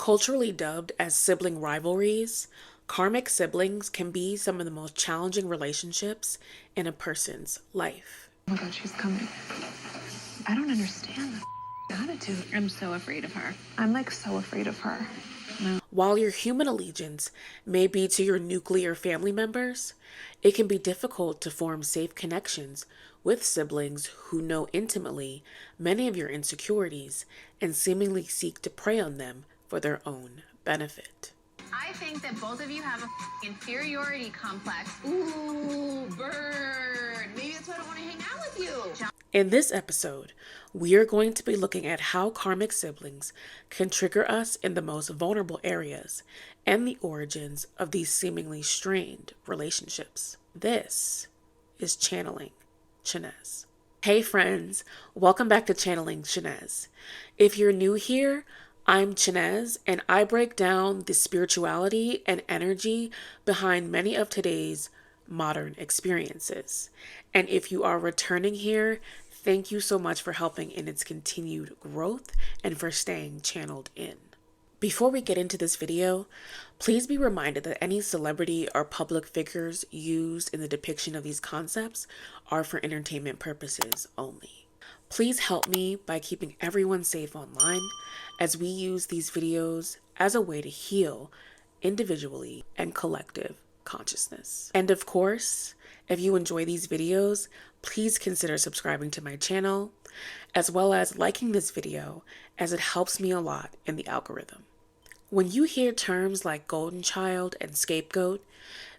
Culturally dubbed as sibling rivalries, karmic siblings can be some of the most challenging relationships in a person's life. Oh my God, she's coming. I don't understand the attitude. I'm so afraid of her. I'm like so afraid of her. While your human allegiance may be to your nuclear family members, it can be difficult to form safe connections with siblings who know intimately many of your insecurities and seemingly seek to prey on them for their own benefit. I think that both of you have a inferiority complex. Ooh, bird. Maybe that's why I don't want to hang out with you. In this episode, we are going to be looking at how karmic siblings can trigger us in the most vulnerable areas and the origins of these seemingly strained relationships. This is Channeling Chinez. Hey friends, welcome back to Channeling Chinez. If you're new here, I'm Chinez, and I break down the spirituality and energy behind many of today's modern experiences. And if you are returning here, thank you so much for helping in its continued growth and for staying channeled in. Before we get into this video, please be reminded that any celebrity or public figures used in the depiction of these concepts are for entertainment purposes only. Please help me by keeping everyone safe online as we use these videos as a way to heal individually and collective consciousness. And of course, if you enjoy these videos, please consider subscribing to my channel, as well as liking this video, as it helps me a lot in the algorithm. When you hear terms like golden child and scapegoat,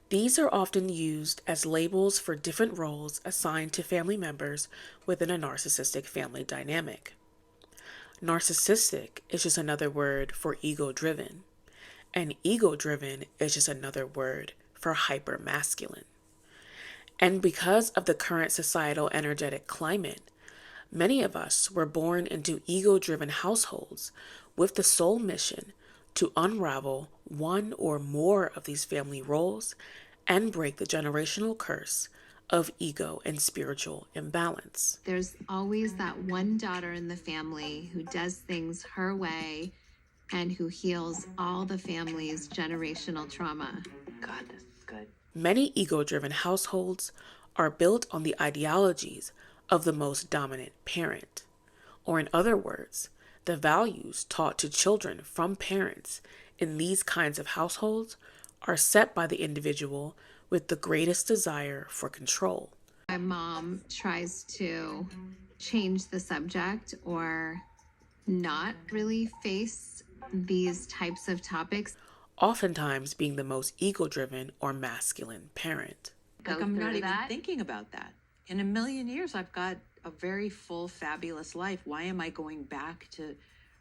these are often used as labels for different roles assigned to family members within a narcissistic family dynamic. Narcissistic is just another word for ego-driven, and ego-driven is just another word for hyper-masculine. And because of the current societal energetic climate, many of us were born into ego-driven households with the sole mission to unravel one or more of these family roles and break the generational curse of ego and spiritual imbalance. There's always that one daughter in the family who does things her way and who heals all the family's generational trauma. God, this is good. Many ego-driven households are built on the ideologies of the most dominant parent, or in other words, the values taught to children from parents in these kinds of households are set by the individual with the greatest desire for control. My mom tries to change the subject or not really face these types of topics. Oftentimes being the most ego-driven or masculine parent. Go I'm not through even that. thinking about that. In a million years, I've got a very full, fabulous life. Why am I going back to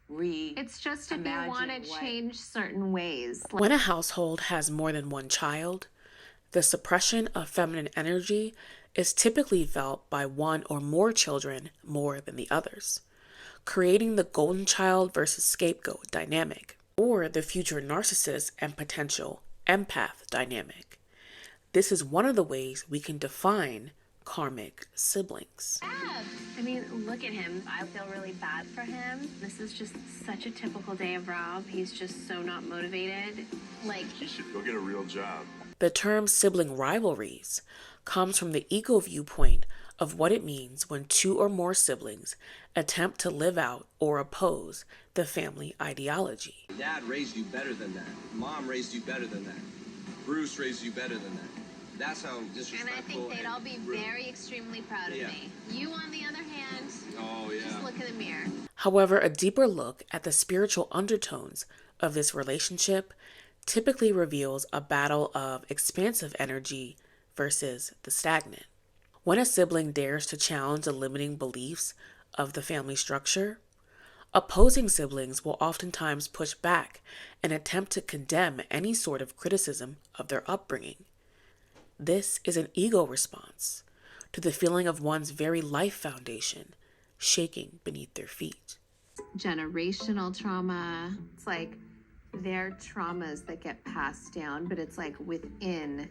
It's just if you want to change certain ways. When a household has more than one child, the suppression of feminine energy is typically felt by one or more children more than the others, creating the golden child versus scapegoat dynamic, or the future narcissist and potential empath dynamic. This is one of the ways we can define karmic siblings. I mean, look at him. I feel really bad for him. This is just such a typical day of Rob. He's just so not motivated. Like, He should go get a real job. The term sibling rivalries comes from the ego viewpoint of what it means when two or more siblings attempt to live out or oppose the family ideology. Dad raised you better than that. Mom raised you better than that. Bruce raised you better than that. That's how disrespectful. and I think they'd all be very extremely proud of Yeah. me. You, on the other hand, Oh yeah. just look in the mirror. However, a deeper look at the spiritual undertones of this relationship typically reveals a battle of expansive energy versus the stagnant. When a sibling dares to challenge the limiting beliefs of the family structure, opposing siblings will oftentimes push back and attempt to condemn any sort of criticism of their upbringing. This is an ego response to the feeling of one's very life foundation shaking beneath their feet. Generational trauma. It's like their traumas that get passed down, but it's like within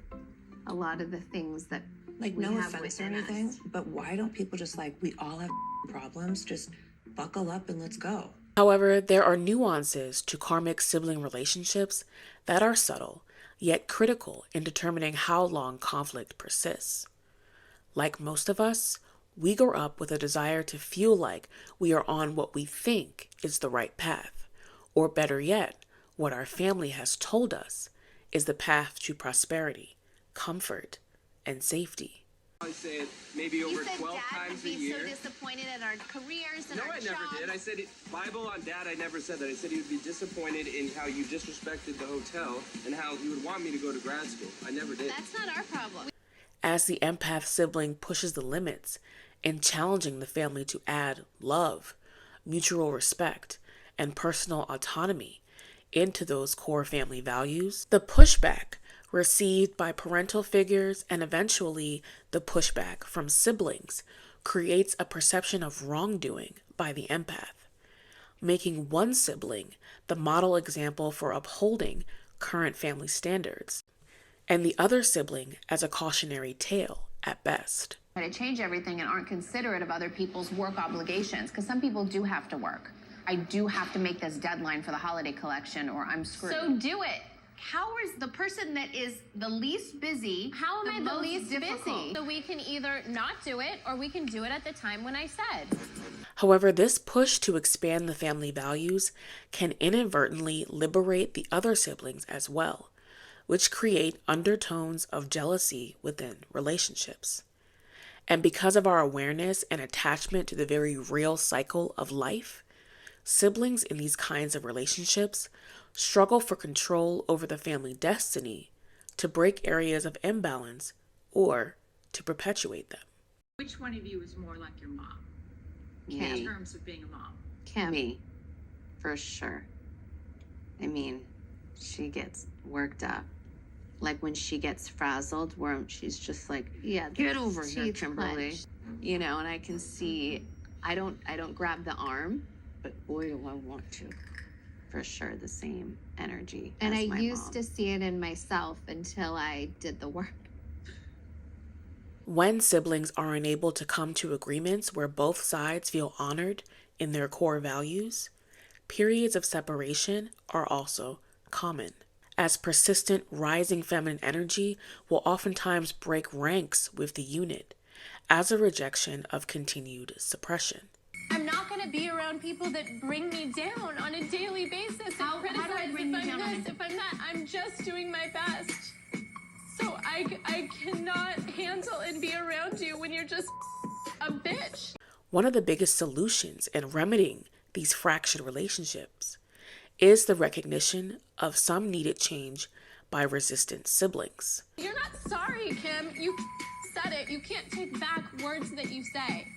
a lot of the things that like, we no have offense or within anything, us. but why don't people just like, we all have problems, just buckle up and let's go? However, there are nuances to karmic sibling relationships that are subtle, yet critical in determining how long conflict persists. Like most of us, we grow up with a desire to feel like we are on what we think is the right path, or better yet, what our family has told us is the path to prosperity, comfort, and safety. I say it maybe over You said 12 Dad times would a be year. so disappointed at our careers and No, our I jobs. never did. I said it, Bible on Dad. I never said that. I said he would be disappointed in how you disrespected the hotel and how he would want me to go to grad school. I never did. That's not our problem. As the empath sibling pushes the limits in challenging the family to add love, mutual respect, and personal autonomy into those core family values, the pushback received by parental figures and eventually the pushback from siblings creates a perception of wrongdoing by the empath, making one sibling the model example for upholding current family standards, and the other sibling as a cautionary tale at best. Try to change everything and aren't considerate of other people's work obligations, because some people do have to work. I do have to make this deadline for the holiday collection or I'm screwed. So do it. How is the person that is the least busy? How am I the most least difficult? busy? So we can either not do it or we can do it at the time when I said. However, this push to expand the family values can inadvertently liberate the other siblings as well, which create undertones of jealousy within relationships. And because of our awareness and attachment to the very real cycle of life, siblings in these kinds of relationships struggle for control over the family destiny to break areas of imbalance or to perpetuate them. Which one of you is more like your mom in Me. terms of being a mom? Kim. Me, for sure. I mean, she gets worked up. Like when she gets frazzled, where she's just like, Yeah, get over here, teeth Kimberly. clenched. You know, and I can see, I don't grab the arm, but boy, do I want to. For sure, the same energy. And as I my used mom. to see it in myself until I did the work. When siblings are unable to come to agreements where both sides feel honored in their core values, periods of separation are also common, as persistent rising feminine energy will oftentimes break ranks with the unit as a rejection of continued suppression. I'm not going to be around people that bring me down on a daily basis. How do I bring you down on a- if I'm that, I'm just doing my best. So I cannot handle and be around you when you're just a bitch. One of the biggest solutions in remedying these fractured relationships is the recognition of some needed change by resistant siblings. You're not sorry, Kim. You said it. You can't take back words that you say.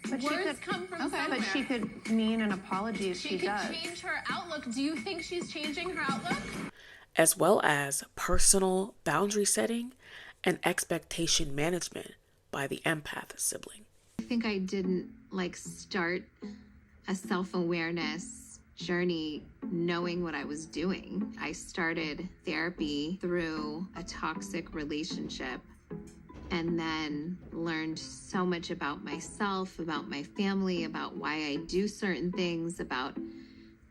But she Words could- come from Okay, somewhere. but she could mean an apology if She she could does. change her outlook. Do you think she's changing her outlook? As well as personal boundary setting and expectation management by the empath sibling. I think I didn't start a self-awareness journey knowing what I was doing. I started therapy through a toxic relationship and then learned so much about myself, about my family, about why I do certain things, about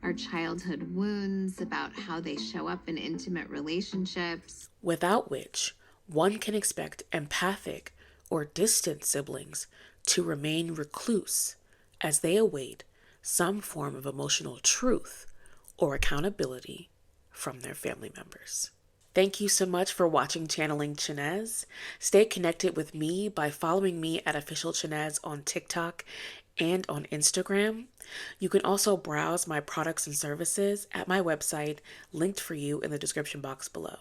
our childhood wounds, about how they show up in intimate relationships. Without which one can expect empathic or distant siblings to remain recluse as they await some form of emotional truth or accountability from their family members. Thank you so much for watching Channeling Chinez. Stay connected with me by following me at Official Chinez on TikTok and on Instagram. You can also browse my products and services at my website, linked for you in the description box below.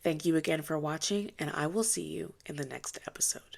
Thank you again for watching, and I will see you in the next episode.